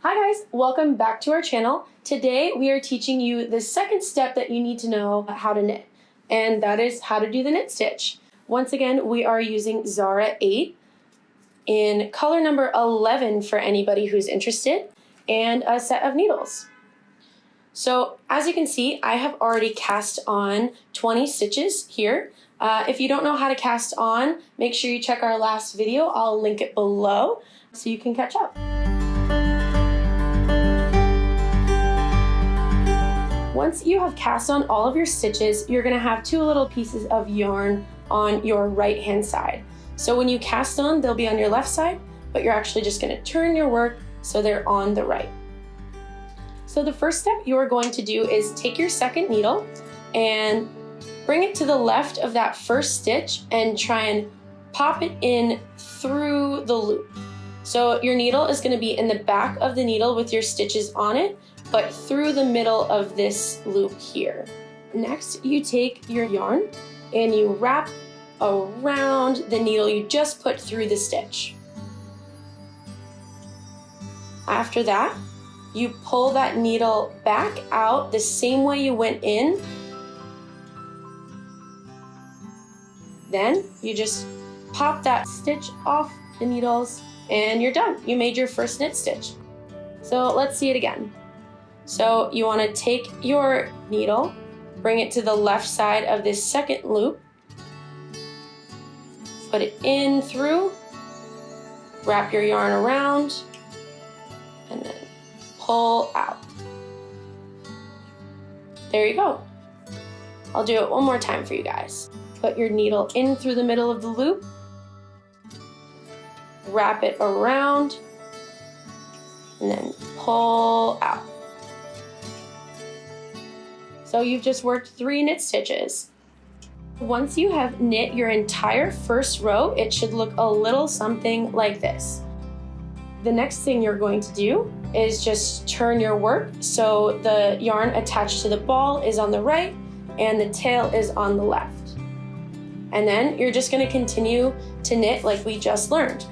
Hi guys, welcome back to our channel. Today we are teaching you the second step that you need to know how to knit, and that is how to do the knit stitch. Once again, we are using Zara 8 in color number 11 for anybody who's interested, and a set of needles. So as you can see, I have already cast on 20 stitches here. If you don't know how to cast on, make sure you check our last video. I'll link it below so you can catch up. Once you have cast on all of your stitches, you're going to have two little pieces of yarn on your right hand side. So when you cast on, they'll be on your left side, but you're actually just going to turn your work so they're on the right. So the first step you are going to do is take your second needle and bring it to the left of that first stitch and try and pop it in through the loop. So your needle is going to be in the back of the needle with your stitches on it, but through the middle of this loop here. Next, you take your yarn and you wrap around the needle you just put through the stitch. After that, you pull that needle back out the same way you went in. Then you just pop that stitch off the needles and you're done. You made your first knit stitch. So let's see it again. So you want to take your needle, bring it to the left side of this second loop, put it in through, wrap your yarn around, and then pull out. There you go. I'll do it one more time for you guys. Put your needle in through the middle of the loop, wrap it around, and then pull out. So you've just worked 3 knit stitches. Once you have knit your entire first row, it should look a little something like this. The next thing you're going to do is just turn your work so the yarn attached to the ball is on the right and the tail is on the left. And then you're just going to continue to knit like we just learned.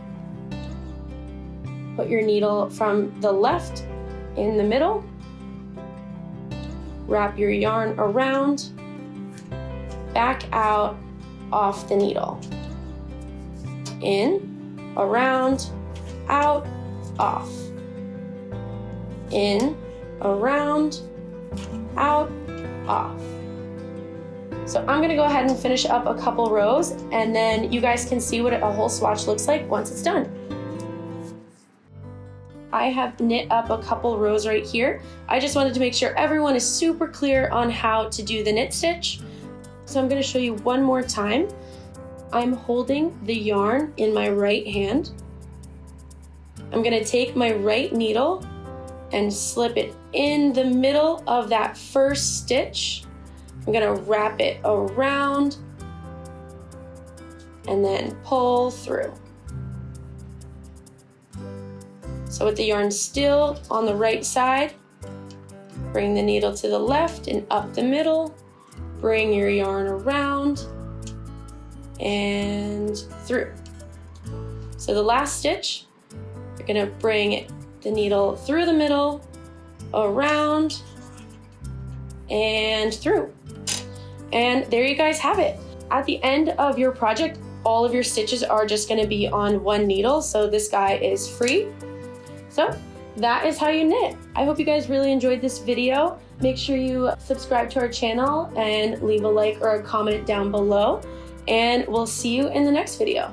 Put your needle from the left in the middle, wrap your yarn around, back out off the needle, in, around, out, off, in, around, out, off. So I'm gonna go ahead and finish up a couple rows and then you guys can see what a whole swatch looks like once it's done. I have knit up a couple rows right here. I just wanted to make sure everyone is super clear on how to do the knit stitch. So I'm gonna show you one more time. I'm holding the yarn in my right hand. I'm gonna take my right needle and slip it in the middle of that first stitch. I'm gonna wrap it around and then pull through. So with the yarn still on the right side, bring the needle to the left and up the middle, bring your yarn around and through. So the last stitch, you're gonna bring the needle through the middle, around, and through. And there you guys have it. At the end of your project, all of your stitches are just gonna be on one needle, so this guy is free. So that is how you knit. I hope you guys really enjoyed this video. Make sure you subscribe to our channel and leave a like or a comment down below, and we'll see you in the next video.